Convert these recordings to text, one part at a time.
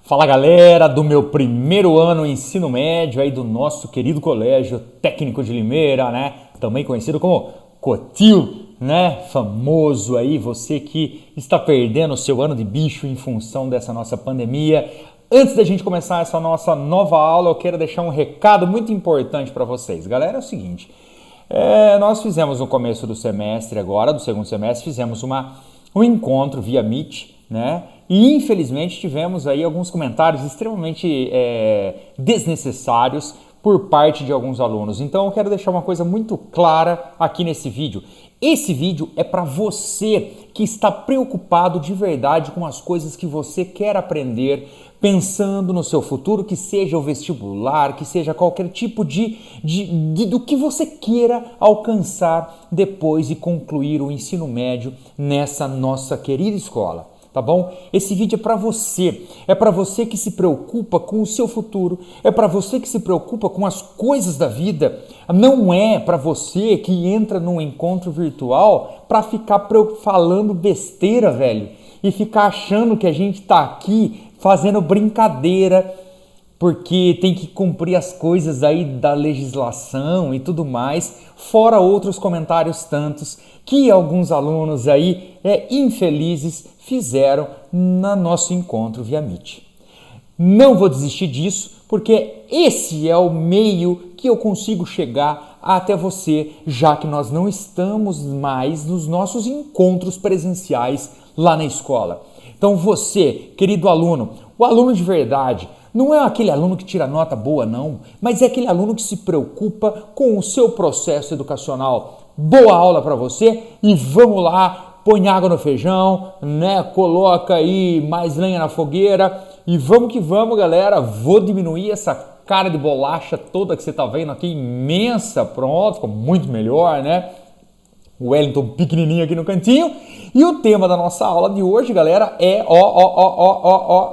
Fala galera do meu primeiro ano ensino médio aí do nosso querido Colégio Técnico de Limeira, né? Também conhecido como Cotil, né? Famoso aí, você que está perdendo o seu ano de bicho em função dessa nossa pandemia. Antes da gente começar essa nossa nova aula, eu quero deixar um recado muito importante para vocês. Galera, é o seguinte, nós fizemos no começo do semestre agora, do segundo semestre, fizemos um encontro via Meet, né? E infelizmente tivemos aí alguns comentários extremamente desnecessários por parte de alguns alunos. Então eu quero deixar uma coisa muito clara aqui nesse vídeo. Esse vídeo é para você que está preocupado de verdade com as coisas que você quer aprender, pensando no seu futuro, que seja o vestibular, que seja qualquer tipo do que você queira alcançar depois de concluir o ensino médio nessa nossa querida escola. Tá bom? Esse vídeo é para você que se preocupa com o seu futuro, é para você que se preocupa com as coisas da vida, não é para você que entra num encontro virtual para ficar falando besteira, velho, e ficar achando que a gente tá aqui fazendo brincadeira, porque tem que cumprir as coisas aí da legislação e tudo mais, fora outros comentários tantos que alguns alunos aí infelizes fizeram no nosso encontro via Meet. Não vou desistir disso, porque esse é o meio que eu consigo chegar até você, já que nós não estamos mais nos nossos encontros presenciais lá na escola. Então você, querido aluno, o aluno de verdade, não é aquele aluno que tira nota boa, não, mas é aquele aluno que se preocupa com o seu processo educacional. Boa aula para você e vamos lá, põe água no feijão, né? Coloca aí mais lenha na fogueira e vamos que vamos, galera. Vou diminuir essa cara de bolacha toda que você tá vendo aqui, imensa, pronto, ficou muito melhor, né? O Wellington pequenininho aqui no cantinho. E o tema da nossa aula de hoje, galera, é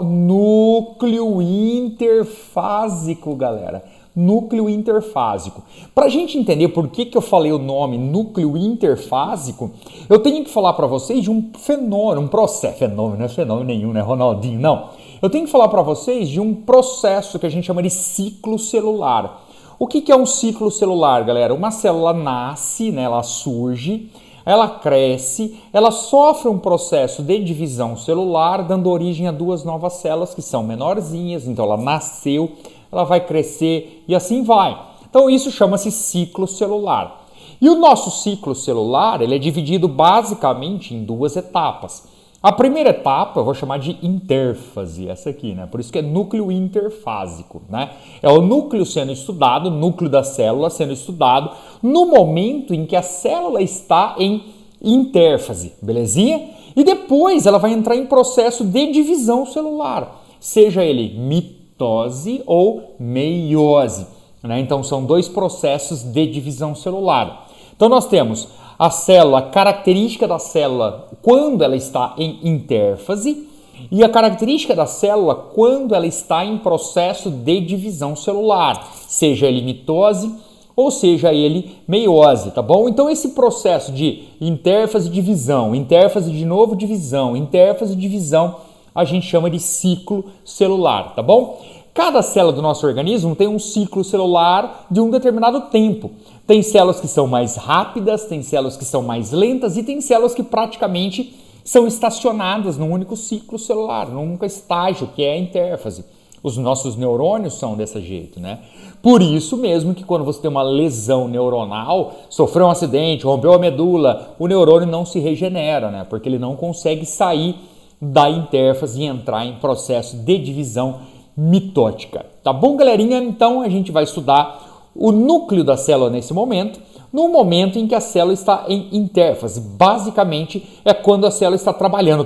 núcleo interfásico, galera. Núcleo interfásico. Para a gente entender por que eu falei o nome núcleo interfásico, eu tenho que falar para vocês de um fenômeno, um processo. Fenômeno, não é fenômeno nenhum, né, Ronaldinho? Não. Eu tenho que falar para vocês de um processo que a gente chama de ciclo celular. O que é um ciclo celular, galera? Uma célula nasce, né, ela surge, ela cresce, ela sofre um processo de divisão celular, dando origem a duas novas células que são menorzinhas, então ela nasceu, ela vai crescer e assim vai. Então isso chama-se ciclo celular. E o nosso ciclo celular, ele é dividido basicamente em duas etapas. A primeira etapa eu vou chamar de intérfase, essa aqui, né? Por isso que é núcleo interfásico, né? É o núcleo sendo estudado, o núcleo da célula sendo estudado no momento em que a célula está em intérfase, belezinha? E depois ela vai entrar em processo de divisão celular, seja ele mitose ou meiose, né? Então são dois processos de divisão celular. Então nós temos a célula, a característica da célula quando ela está em intérfase e a característica da célula quando ela está em processo de divisão celular, seja ele mitose ou seja ele meiose, tá bom? Então esse processo de intérfase, divisão, intérfase de novo, divisão, intérfase, divisão, a gente chama de ciclo celular, tá bom? Cada célula do nosso organismo tem um ciclo celular de um determinado tempo. Tem células que são mais rápidas, tem células que são mais lentas e tem células que praticamente são estacionadas num único ciclo celular, num único estágio, que é a intérfase. Os nossos neurônios são desse jeito, né? Por isso mesmo que quando você tem uma lesão neuronal, sofreu um acidente, rompeu a medula, o neurônio não se regenera, né? Porque ele não consegue sair da intérfase e entrar em processo de divisão mitótica. Tá bom, galerinha? Então a gente vai estudar o núcleo da célula nesse momento, no momento em que a célula está em intérfase. Basicamente é quando a célula está trabalhando,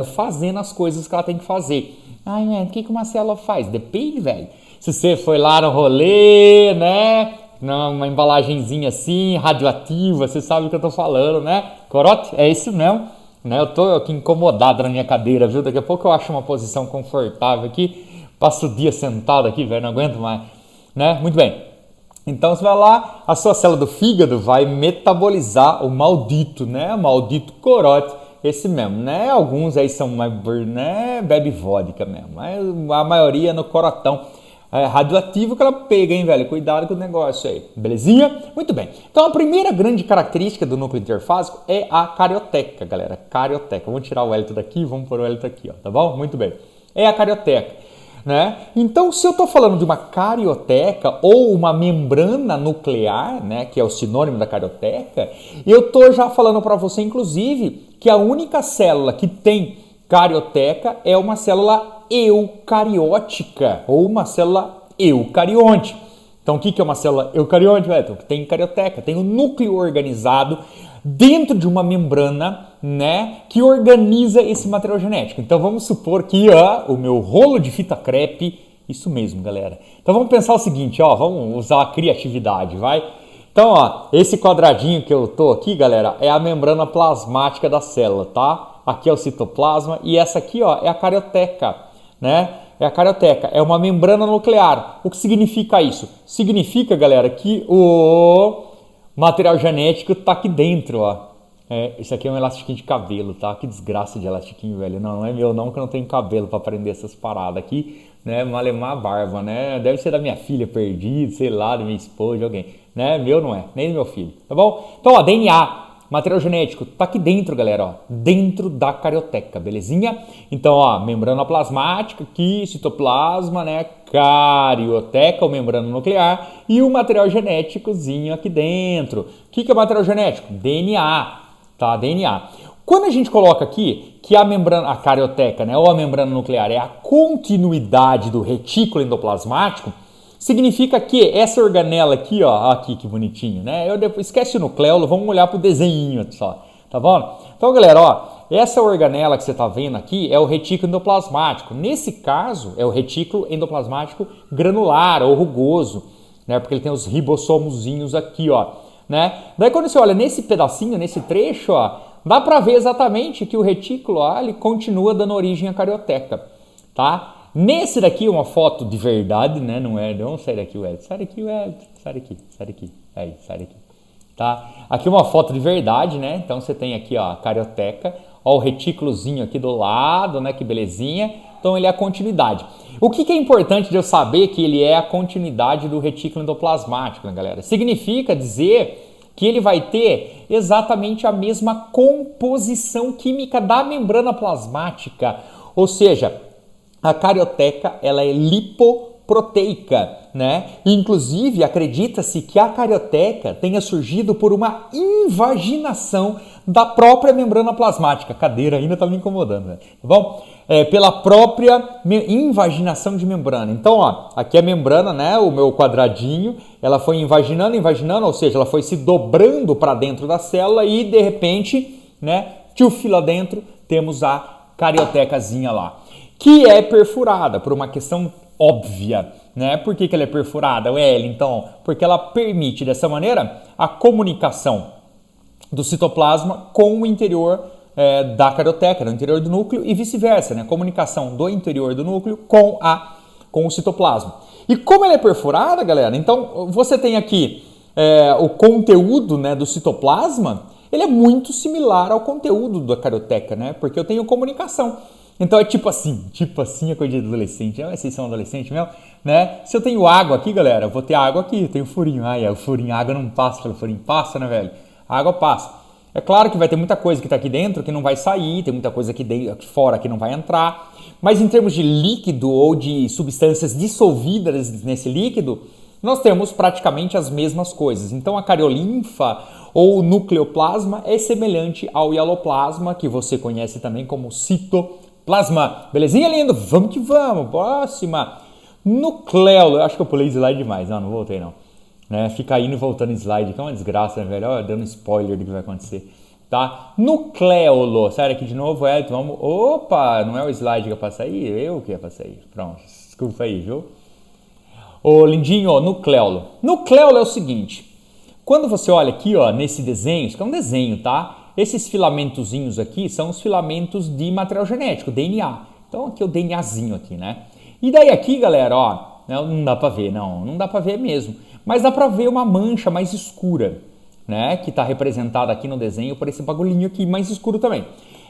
fazendo as coisas que ela tem que fazer. Ai, o que uma célula faz? Depende, velho. Se você foi lá no rolê, né? Numa embalagenzinha assim, radioativa, você sabe o que eu tô falando, né? Corote, é isso mesmo. Né? Eu tô aqui incomodado na minha cadeira, viu? Daqui a pouco eu acho uma posição confortável aqui. Passo o dia sentado aqui, velho, não aguento mais. Né? Muito bem. Então você vai lá, a sua célula do fígado vai metabolizar o maldito, né? O maldito corote esse mesmo, né? Alguns aí são mais, né? Bebe vodka mesmo, mas a maioria no corotão. É radioativo que ela pega, hein, velho? Cuidado com o negócio aí, belezinha? Muito bem. Então, a primeira grande característica do núcleo interfásico é a carioteca, galera. Carioteca. Vamos tirar o hélito daqui, vamos pôr o hélito aqui, ó, tá bom? Muito bem. É a carioteca, né? Então, se eu tô falando de uma carioteca ou uma membrana nuclear, né, que é o sinônimo da carioteca, eu tô já falando para você, inclusive, que a única célula que tem carioteca é uma célula eucariótica ou uma célula eucarionte. Então, o que é uma célula eucarionte? Tem carioteca, tem um núcleo organizado dentro de uma membrana, né, que organiza esse material genético. Então, vamos supor que o meu rolo de fita crepe, isso mesmo, galera. Então, vamos pensar o seguinte, vamos usar a criatividade, vai? Então, esse quadradinho que eu tô aqui, galera, é a membrana plasmática da célula, tá? Aqui é o citoplasma e essa aqui, é a carioteca, né? É a carioteca, é uma membrana nuclear. O que significa isso? Significa, galera, que o material genético tá aqui dentro, isso aqui é um elastiquinho de cabelo, tá? Que desgraça de elastiquinho, velho. Não é meu não, que eu não tenho cabelo para prender essas paradas aqui, né? Malemar a barba, né? Deve ser da minha filha perdida, sei lá, da minha esposa, de alguém, né? Meu não é, nem do meu filho, tá bom? Então, DNA, material genético, tá aqui dentro, galera, dentro da carioteca, belezinha? Então, membrana plasmática aqui, citoplasma, né? Carioteca, ou membrana nuclear, e o material genéticozinho aqui dentro. O que é material genético? DNA, tá? DNA. Quando a gente coloca aqui que a membrana, a carioteca, né, ou a membrana nuclear é a continuidade do retículo endoplasmático, significa que essa organela aqui, aqui que bonitinho, né? Esquece o nucleolo, vamos olhar pro desenho só, tá bom? Então, galera, essa organela que você tá vendo aqui é o retículo endoplasmático. Nesse caso, é o retículo endoplasmático granular ou rugoso, né? Porque ele tem os ribossomozinhos aqui, né? Daí quando você olha nesse pedacinho, nesse trecho, dá para ver exatamente que o retículo, ele continua dando origem à carioteca, tá? Nesse daqui, uma foto de verdade, né? Não é, não, sai daqui, Wellington. Sai daqui, Wellington. Sai daqui, sai daqui. Aí, sai daqui. Tá? Aqui uma foto de verdade, né? Então você tem aqui, a carioteca. O retículozinho aqui do lado, né? Que belezinha. Então ele é a continuidade. O que é importante de eu saber que ele é a continuidade do retículo endoplasmático, né, galera? Significa dizer que ele vai ter exatamente a mesma composição química da membrana plasmática. Ou seja, a carioteca, ela é lipoproteica, né? Inclusive, acredita-se que a carioteca tenha surgido por uma invaginação da própria membrana plasmática. A cadeira ainda tá me incomodando, né? Tá bom? Pela própria invaginação de membrana. Então, aqui a membrana, né? O meu quadradinho, ela foi invaginando, ou seja, ela foi se dobrando para dentro da célula e, de repente, né? Tchuf, lá dentro, temos a cariotecazinha lá, que é perfurada por uma questão óbvia, né? Por que ela é perfurada, então? Porque ela permite, dessa maneira, a comunicação do citoplasma com o interior da carioteca, no interior do núcleo, e vice-versa, né? A comunicação do interior do núcleo com o citoplasma. E como ela é perfurada, galera, então você tem aqui o conteúdo, né, do citoplasma, ele é muito similar ao conteúdo da carioteca, né? Porque eu tenho comunicação. Então é tipo assim a coisa de adolescente. Vocês são adolescente mesmo, né? Se eu tenho água aqui, galera, eu vou ter água aqui, eu tenho furinho. O furinho, a água não passa pelo furinho. Passa, né, velho? A água passa. É claro que vai ter muita coisa que tá aqui dentro que não vai sair, tem muita coisa aqui fora que não vai entrar. Mas em termos de líquido ou de substâncias dissolvidas nesse líquido, nós temos praticamente as mesmas coisas. Então a cariolinfa ou nucleoplasma é semelhante ao hialoplasma, que você conhece também como citoplasma. Belezinha, lindo? Vamos que vamos. Próxima. Nucleolo. Eu acho que eu pulei slide demais. Não voltei não. Né? Fica indo e voltando slide, que é uma desgraça, né, velho? Dando spoiler do que vai acontecer. Tá? Nucleolo. Sai aqui de novo, vamos. Opa, não é o slide que é pra sair? Eu que é pra sair. Pronto, desculpa aí, viu? Ô, lindinho, nucleolo. Nucleolo é o seguinte. Quando você olha aqui, nesse desenho, isso aqui é um desenho, tá? Esses filamentozinhos aqui são os filamentos de material genético, DNA. Então aqui é o DNAzinho aqui, né? E daí aqui, galera, não dá pra ver, não dá pra ver mesmo. Mas dá pra ver uma mancha mais escura, né? Que tá representada aqui no desenho por esse bagulhinho aqui mais escuro também.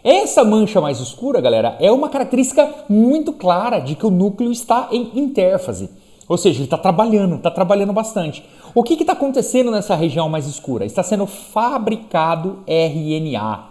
Essa mancha mais escura, galera, é uma característica muito clara de que o núcleo está em intérfase. Ou seja, ele está trabalhando bastante. O que está acontecendo nessa região mais escura? Está sendo fabricado RNA,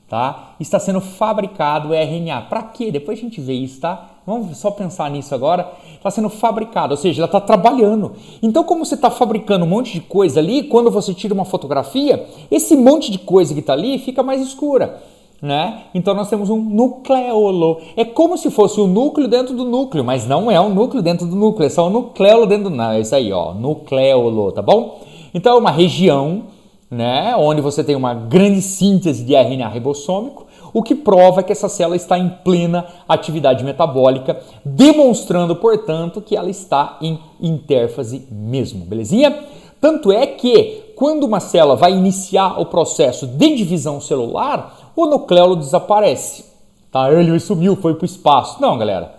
tá? Está sendo fabricado RNA. Para quê? Depois a gente vê isso, tá? Vamos só pensar nisso agora. Está sendo fabricado, ou seja, ela está trabalhando. Então, como você está fabricando um monte de coisa ali, quando você tira uma fotografia, esse monte de coisa que está ali fica mais escura. Né? Então nós temos um nucleolo. É como se fosse um núcleo dentro do núcleo, mas não é um núcleo dentro do núcleo, é só um nucleolo dentro do... Não, é isso aí, ó, nucleolo, tá bom? Então é uma região, né, onde você tem uma grande síntese de RNA ribossômico, o que prova que essa célula está em plena atividade metabólica, demonstrando, portanto, que ela está em intérfase mesmo, belezinha? Tanto é que quando uma célula vai iniciar o processo de divisão celular, o nucleolo desaparece. Tá? Ele sumiu, foi para o espaço. Não, galera.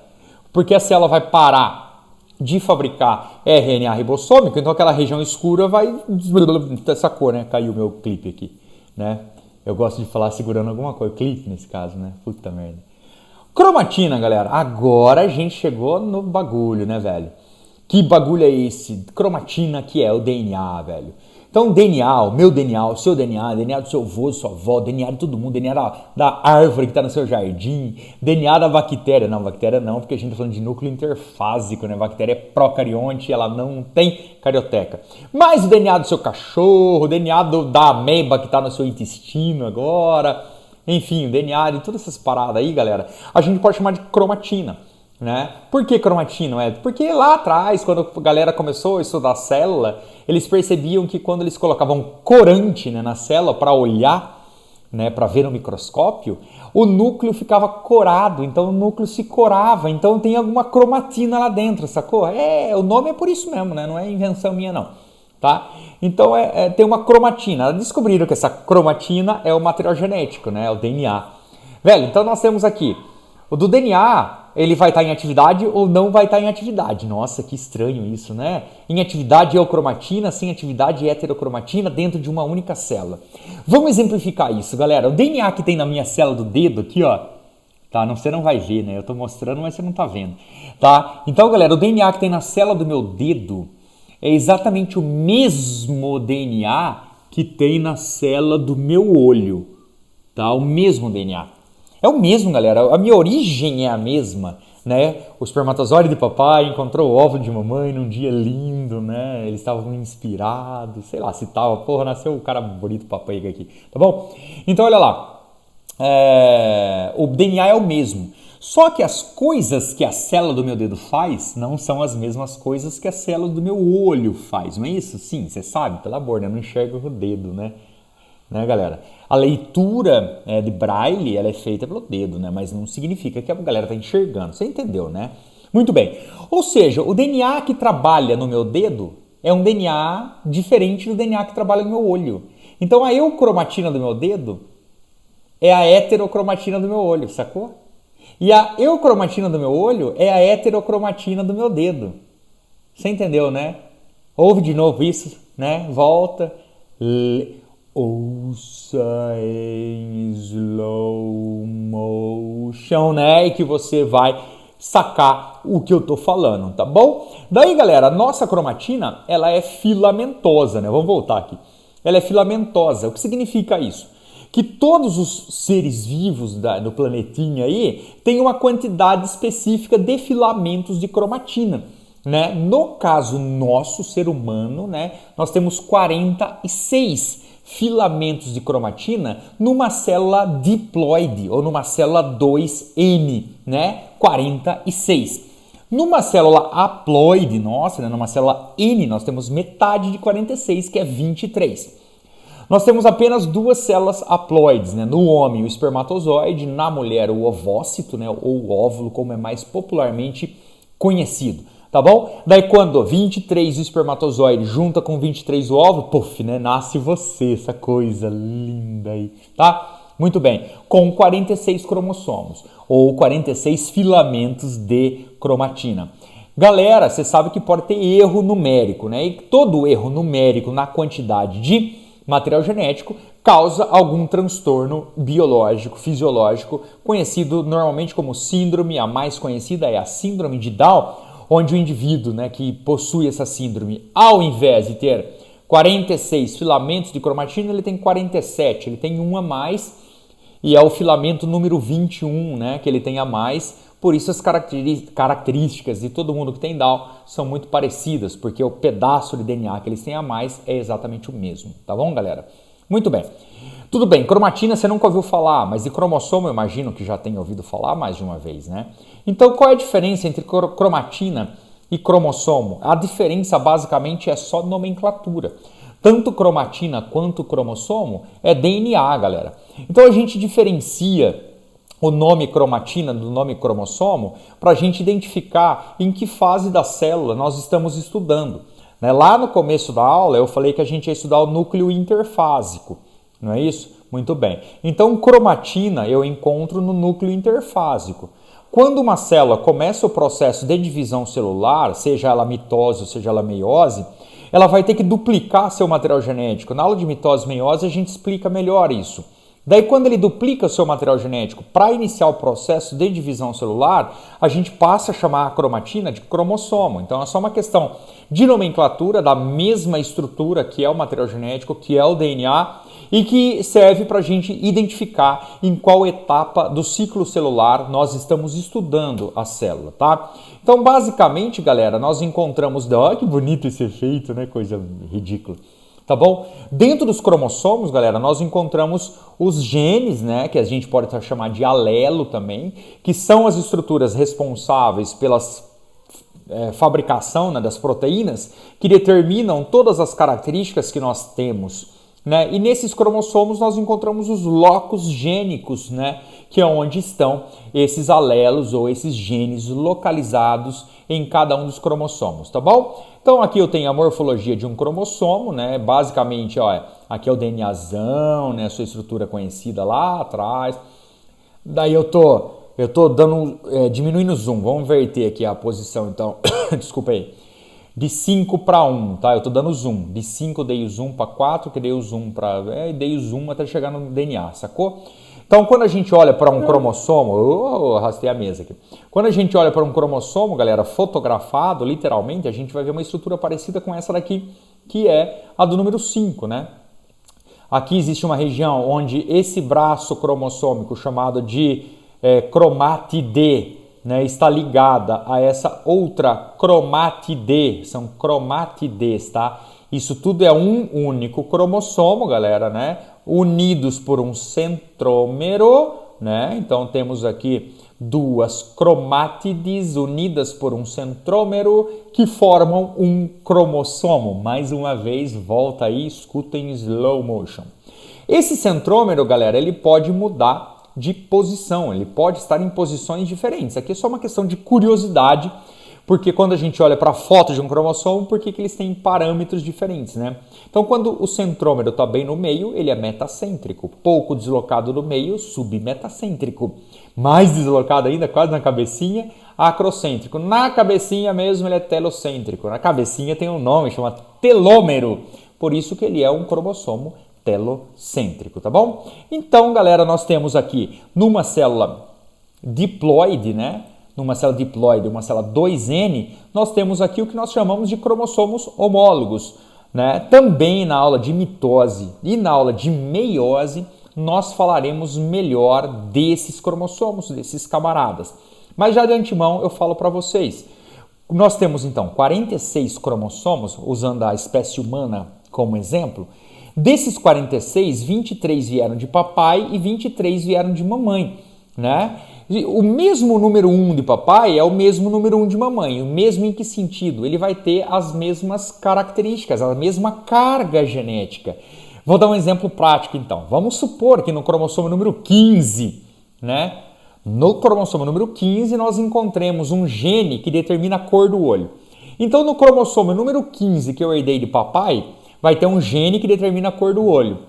Porque a célula vai parar de fabricar RNA ribossômico, então aquela região escura vai... Essa cor, né? Caiu o meu clipe aqui. Né? Eu gosto de falar segurando alguma coisa. Clipe nesse caso, né? Puta merda. Cromatina, galera. Agora a gente chegou no bagulho, né, velho? Que bagulho é esse? Cromatina, que é o DNA, velho. Então, DNA, o meu DNA, o seu DNA, DNA do seu avô, da sua avó, DNA de todo mundo, DNA da árvore que está no seu jardim, DNA da bactéria. Não, bactéria não, porque a gente está falando de núcleo interfásico, né? Bactéria é procarionte, ela não tem carioteca. Mas o DNA do seu cachorro, o DNA da ameba que está no seu intestino agora, enfim, o DNA de todas essas paradas aí, galera, a gente pode chamar de cromatina. Né? Por que cromatina? Porque lá atrás, quando a galera começou a estudar a célula, eles percebiam que quando eles colocavam corante, né, na célula para olhar, né, para ver no microscópio, o núcleo ficava corado, então o núcleo se corava, então tem alguma cromatina lá dentro, sacou? O nome é por isso mesmo, né? Não é invenção minha não, tá? Então tem uma cromatina. Descobriram que essa cromatina é o material genético, né? É o DNA. Velho, então nós temos aqui o do DNA. Ele vai estar em atividade ou não vai estar em atividade. Nossa, que estranho isso, né? Em atividade eocromatina, sem atividade heterocromatina dentro de uma única célula. Vamos exemplificar isso, galera. O DNA que tem na minha célula do dedo aqui, ó. Tá? Você não vai ver, né? Eu tô mostrando, mas você não tá vendo. Tá? Então, galera, o DNA que tem na célula do meu dedo é exatamente o mesmo DNA que tem na célula do meu olho. Tá? O mesmo DNA. É o mesmo, galera. A minha origem é a mesma, né? O espermatozoide de papai encontrou o óvulo de mamãe num dia lindo, né? Eles estavam inspirados, sei lá, se tava, porra, nasceu o cara bonito papai aqui, tá bom? Então, olha lá. O DNA é o mesmo. Só que as coisas que a célula do meu dedo faz não são as mesmas coisas que a célula do meu olho faz, não é isso? Sim, você sabe, pelo amor, né? Eu não enxergo com o dedo, né? Né, galera? A leitura de Braille ela é feita pelo dedo, né? Mas não significa que a galera está enxergando. Você entendeu, né? Muito bem. Ou seja, o DNA que trabalha no meu dedo é um DNA diferente do DNA que trabalha no meu olho. Então a eucromatina do meu dedo é a heterocromatina do meu olho, sacou? E a eucromatina do meu olho é a heterocromatina do meu dedo. Você entendeu, né? Ouve de novo isso, né? Volta. Ouça em slow motion, né? E que você vai sacar o que eu tô falando, tá bom? Daí, galera, a nossa cromatina, ela é filamentosa, né? Vamos voltar aqui. Ela é filamentosa. O que significa isso? Que todos os seres vivos do planetinha aí têm uma quantidade específica de filamentos de cromatina, né? No caso nosso, ser humano, né? Nós temos 46 filamentos de cromatina numa célula diploide ou numa célula 2N, né? 46. Numa célula haploide, nossa, né? Numa célula N, nós temos metade de 46, que é 23. Nós temos apenas duas células haploides, né? No homem, o espermatozoide, na mulher, o ovócito, né? Ou o óvulo, como é mais popularmente conhecido. Tá bom? Daí quando 23 o espermatozoide junta com 23 o óvulo, puf, né? Nasce você, essa coisa linda aí, tá? Muito bem, com 46 cromossomos, ou 46 filamentos de cromatina. Galera, você sabe que pode ter erro numérico, né? E todo erro numérico na quantidade de material genético causa algum transtorno biológico, fisiológico, conhecido normalmente como síndrome. A mais conhecida é a síndrome de Down, onde o indivíduo, né, que possui essa síndrome, ao invés de ter 46 filamentos de cromatina, ele tem 47, ele tem um a mais, e é o filamento número 21, né, que ele tem a mais. Por isso as características de todo mundo que tem Down são muito parecidas, porque o pedaço de DNA que eles têm a mais é exatamente o mesmo, tá bom, galera? Muito bem. Tudo bem, cromatina você nunca ouviu falar, mas de cromossomo eu imagino que já tenha ouvido falar mais de uma vez, né? Então qual é a diferença entre cromatina e cromossomo? A diferença basicamente é só nomenclatura. Tanto cromatina quanto cromossomo é DNA, galera. Então a gente diferencia o nome cromatina do nome cromossomo para a gente identificar em que fase da célula nós estamos estudando. Lá no começo da aula eu falei que a gente ia estudar o núcleo interfásico, não é isso? Muito bem. Então cromatina eu encontro no núcleo interfásico. Quando uma célula começa o processo de divisão celular, seja ela mitose ou seja ela meiose, ela vai ter que duplicar seu material genético. Na aula de mitose e meiose a gente explica melhor isso. Daí, quando ele duplica o seu material genético para iniciar o processo de divisão celular, a gente passa a chamar a cromatina de cromossomo. Então, é só uma questão de nomenclatura da mesma estrutura que é o material genético, que é o DNA, e que serve para a gente identificar em qual etapa do ciclo celular nós estamos estudando a célula, tá? Então, basicamente, galera, nós encontramos... Olha que bonito esse efeito, né? Coisa ridícula. Tá bom? Dentro dos cromossomos, galera, nós encontramos os genes, né, que a gente pode chamar de alelo também, que são as estruturas responsáveis pela fabricação, né, das proteínas, que determinam todas as características que nós temos, né? E nesses cromossomos nós encontramos os locos gênicos, né, que é onde estão esses alelos ou esses genes localizados em cada um dos cromossomos, tá bom? Então aqui eu tenho a morfologia de um cromossomo, né? Basicamente, ó, aqui é o DNAzão, né? Sua estrutura conhecida lá atrás. Daí eu tô dando, diminuindo o zoom. Vamos inverter aqui a posição, então. Desculpa aí. De 5 para 1, tá? Eu tô dando zoom. De 5 eu dei o zoom para 4, que dei o zoom para... dei o zoom até chegar no DNA, sacou? Então, quando a gente olha para um cromossomo... arrastei a mesa aqui. Quando a gente olha para um cromossomo, galera, fotografado, literalmente, a gente vai ver uma estrutura parecida com essa daqui, que é a do número 5, né? Aqui existe uma região onde esse braço cromossômico, chamado de cromátide, né, está ligada a essa outra cromátide. São cromátides, tá? Isso tudo é um único cromossomo, galera, né? Unidos por um centrômero, né? Então temos aqui duas cromátides unidas por um centrômero que formam um cromossomo. Mais uma vez, volta aí, escutem em slow motion. Esse centrômero, galera, ele pode mudar de posição, ele pode estar em posições diferentes. Aqui é só uma questão de curiosidade, porque quando a gente olha para a foto de um cromossomo, por que eles têm parâmetros diferentes, né? Então, quando o centrômero está bem no meio, ele é metacêntrico. Pouco deslocado no meio, submetacêntrico. Mais deslocado ainda, quase na cabecinha, acrocêntrico. Na cabecinha mesmo, ele é telocêntrico. Na cabecinha tem um nome, chama telômero. Por isso que ele é um cromossomo telocêntrico, tá bom? Então, galera, nós temos aqui numa célula diploide, né? Numa célula diploide, uma célula 2N, nós temos aqui o que nós chamamos de cromossomos homólogos, né? Também na aula de mitose e na aula de meiose, nós falaremos melhor desses cromossomos, desses camaradas. Mas já de antemão eu falo para vocês, nós temos então 46 cromossomos, usando a espécie humana como exemplo. Desses 46, 23 vieram de papai e 23 vieram de mamãe, né? O mesmo número 1 de papai é o mesmo número 1 de mamãe. O mesmo em que sentido? Ele vai ter as mesmas características, a mesma carga genética. Vou dar um exemplo prático, então. Vamos supor que no cromossomo número 15, né? No cromossomo número 15, nós encontremos um gene que determina a cor do olho. Então, no cromossomo número 15, que eu herdei de papai, vai ter um gene que determina a cor do olho.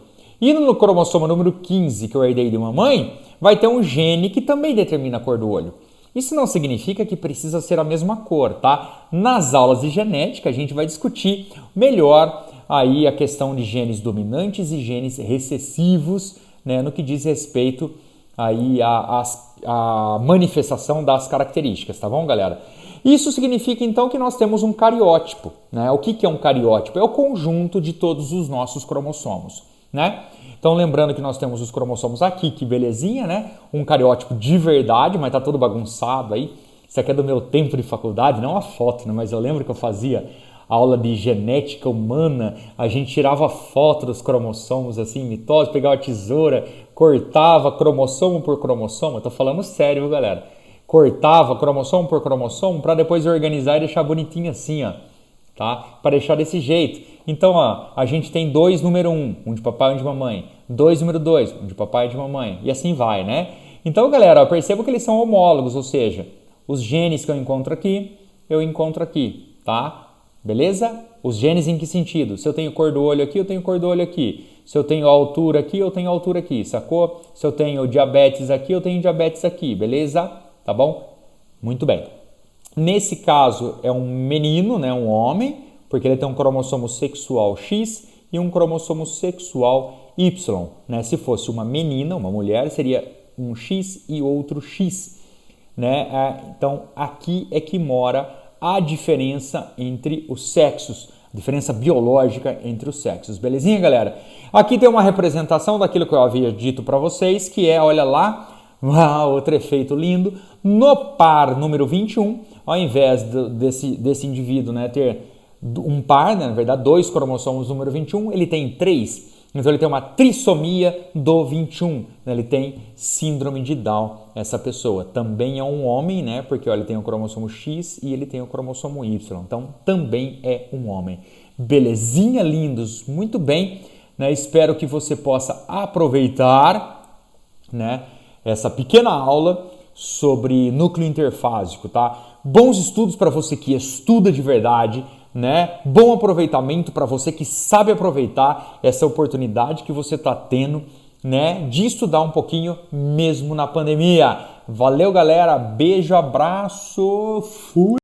E no cromossomo número 15, que eu herdei de mamãe, vai ter um gene que também determina a cor do olho. Isso não significa que precisa ser a mesma cor, tá? Nas aulas de genética, a gente vai discutir melhor aí a questão de genes dominantes e genes recessivos, né, no que diz respeito aí a manifestação das características, tá bom, galera? Isso significa, então, que nós temos um cariótipo, né? O que é um cariótipo? É o conjunto de todos os nossos cromossomos, né? Então, lembrando que nós temos os cromossomos aqui, que belezinha, né? Um cariótipo de verdade, mas tá todo bagunçado aí. Isso aqui é do meu tempo de faculdade, não a foto, né? Mas eu lembro que eu fazia aula de genética humana, a gente tirava foto dos cromossomos, assim, mitose, pegava a tesoura, cortava cromossomo por cromossomo. Eu tô falando sério, viu, galera? Cortava cromossomo por cromossomo para depois organizar e deixar bonitinho assim, ó, tá? Para deixar desse jeito. Então, ó, a gente tem 2 número 1, um de papai e um de mamãe. 2 número 2, um de papai e de mamãe. E assim vai, né? Então, galera, ó, perceba que eles são homólogos, ou seja, os genes que eu encontro aqui, tá? Beleza? Os genes em que sentido? Se eu tenho cor do olho aqui, eu tenho cor do olho aqui. Se eu tenho altura aqui, eu tenho altura aqui, sacou? Se eu tenho diabetes aqui, eu tenho diabetes aqui, beleza? Tá bom? Muito bem. Nesse caso é um menino, né, um homem, porque ele tem um cromossomo sexual X e um cromossomo sexual Y, né? Se fosse uma menina, uma mulher, seria um X e outro X, né? Então aqui é que mora a diferença entre os sexos, a diferença biológica entre os sexos. Belezinha, galera? Aqui tem uma representação daquilo que eu havia dito para vocês, que é, olha lá, outro efeito lindo. No par número 21, ao invés desse indivíduo, né, ter um par, né, na verdade, 2 cromossomos número 21, ele tem 3. Então ele tem uma trissomia do 21, né, ele tem síndrome de Down, essa pessoa. Também é um homem, né, porque olha, ele tem o cromossomo X e ele tem o cromossomo Y. Então também é um homem. Belezinha, lindos? Muito bem, né? Espero que você possa aproveitar, né, essa pequena aula sobre núcleo interfásico, tá? Bons estudos para você que estuda de verdade, né? Bom aproveitamento para você que sabe aproveitar essa oportunidade que você está tendo, né, de estudar um pouquinho mesmo na pandemia. Valeu, galera. Beijo, abraço. Fui.